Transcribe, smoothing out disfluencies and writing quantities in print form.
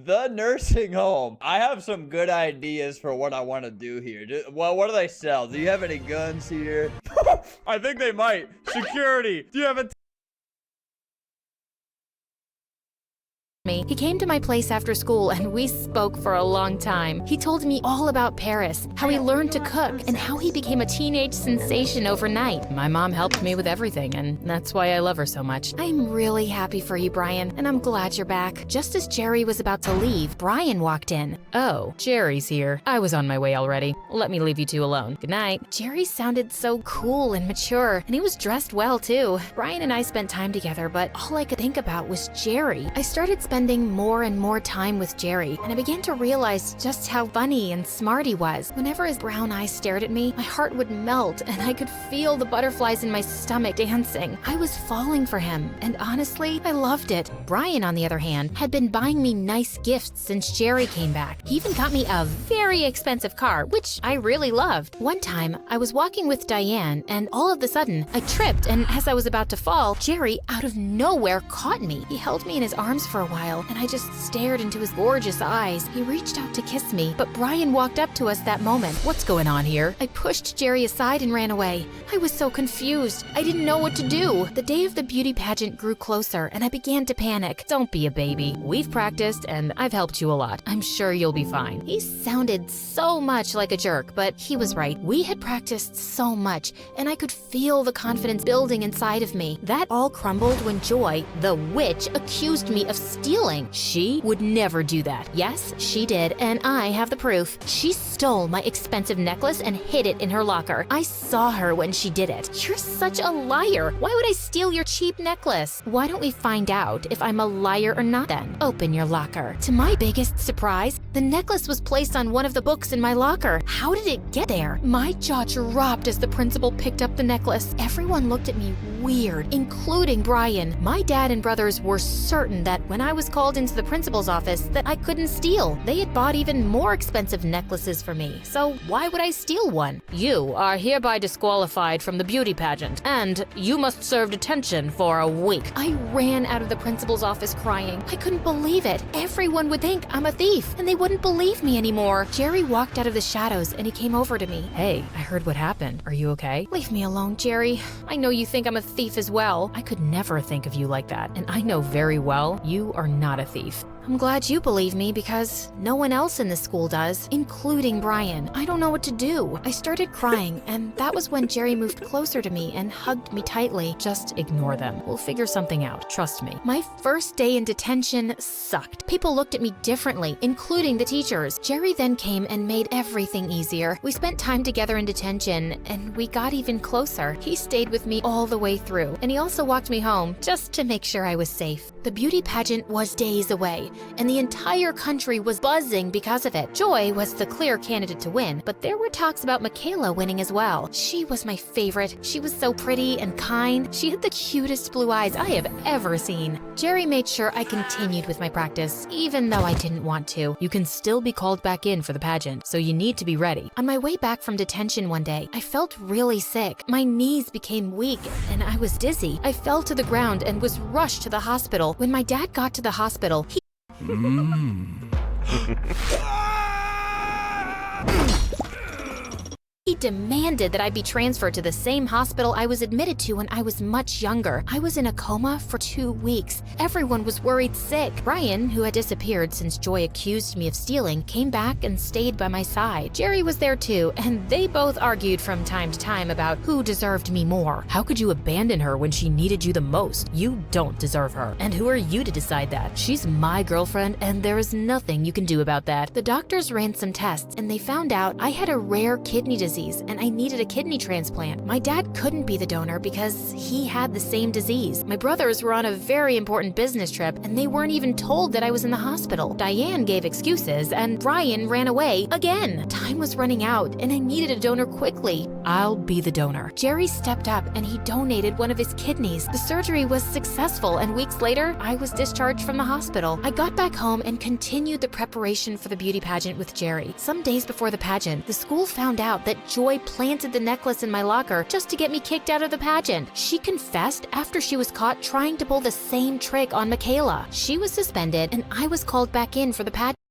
The nursing home. I have some good ideas for what I want to do here. Well, what do they sell? Do you have any guns here? I think they might. Security. Do you have a He came to my place after school and we spoke for a long time. He told me all about Paris, how he learned to cook, and how he became a teenage sensation overnight. My mom helped me with everything, and that's why I love her so much. I'm really happy for you, Brian, and I'm glad you're back. Just as Jerry was about to leave, Brian walked in. Oh, Jerry's here. I was on my way already. Let me leave you two alone. Good night. Jerry sounded so cool and mature, and he was dressed well too. Brian and I spent time together, but all I could think about was Jerry. I started spending more and more time with Jerry, and I began to realize just how funny and smart he was. Whenever his brown eyes stared at me, my heart would melt, and I could feel the butterflies in my stomach dancing. I was falling for him, and honestly, I loved it. Brian, on the other hand, had been buying me nice gifts since Jerry came back. He even got me a very expensive car, which I really loved. One time, I was walking with Diane, and all of a sudden, I tripped, and as I was about to fall, Jerry, out of nowhere, caught me. He held me in his arms for a while, and I just stared into his gorgeous eyes. He reached out to kiss me, but Brian walked up to us that moment. What's going on here? I pushed Jerry aside and ran away. I was so confused. I didn't know what to do. The day of the beauty pageant grew closer, and I began to panic. Don't be a baby. We've practiced, and I've helped you a lot. I'm sure you'll be fine. He sounded so much like a jerk, but he was right. We had practiced so much, and I could feel the confidence building inside of me. That all crumbled when Joy, the witch, accused me of stealing. She would never do that. Yes, she did, and I have the proof. She stole my expensive necklace and hid it in her locker. I saw her when she did it. You're such a liar. Why would I steal your cheap necklace? Why don't we find out if I'm a liar or not then? Open your locker. To my biggest surprise, the necklace was placed on one of the books in my locker. How did it get there? My jaw dropped as the principal picked up the necklace. Everyone looked at me weird, including Brian. My dad and brothers were certain that when I was called into the principal's office that I couldn't steal. They had bought even more expensive necklaces for me, so why would I steal one? You are hereby disqualified from the beauty pageant, and you must serve detention for a week. I ran out of the principal's office crying. I couldn't believe it. Everyone would think I'm a thief, and they wouldn't believe me anymore. Jerry walked out of the shadows, and he came over to me. Hey, I heard what happened. Are you okay? Leave me alone, Jerry. I know you think I'm a thief as well. I could never think of you like that, and I know very well you are not a thief. I'm glad you believe me because no one else in the school does, including Brian. I don't know what to do. I started crying, and that was when Jerry moved closer to me and hugged me tightly. Just ignore them. We'll figure something out. Trust me. My first day in detention sucked. People looked at me differently, including the teachers. Jerry then came and made everything easier. We spent time together in detention, and we got even closer. He stayed with me all the way through, and he also walked me home just to make sure I was safe. The beauty pageant was days away, and the entire country was buzzing because of it. Joy was the clear candidate to win, but there were talks about Michaela winning as well. She was my favorite. She was so pretty and kind. She had the cutest blue eyes I have ever seen. Jerry made sure I continued with my practice, even though I didn't want to. You can still be called back in for the pageant, so you need to be ready. On my way back from detention one day, I felt really sick. My knees became weak, and I was dizzy. I fell to the ground and was rushed to the hospital. When my dad got to the hospital, he demanded that I be transferred to the same hospital I was admitted to when I was much younger. I was in a coma for 2 weeks. Everyone was worried sick. Brian, who had disappeared since Joy accused me of stealing, came back and stayed by my side. Jerry was there too, and they both argued from time to time about who deserved me more. How could you abandon her when she needed you the most? You don't deserve her. And who are you to decide that? She's my girlfriend, and there is nothing you can do about that. The doctors ran some tests, and they found out I had a rare kidney disease, and I needed a kidney transplant. My dad couldn't be the donor because he had the same disease. My brothers were on a very important business trip, and they weren't even told that I was in the hospital. Diane gave excuses, and Brian ran away again. Time was running out, and I needed a donor quickly. I'll be the donor. Jerry stepped up, and he donated one of his kidneys. The surgery was successful, and weeks later, I was discharged from the hospital. I got back home and continued the preparation for the beauty pageant with Jerry. Some days before the pageant, the school found out that Joy planted the necklace in my locker just to get me kicked out of the pageant. She confessed after she was caught trying to pull the same trick on Michaela. She was suspended and I was called back in for the pageant.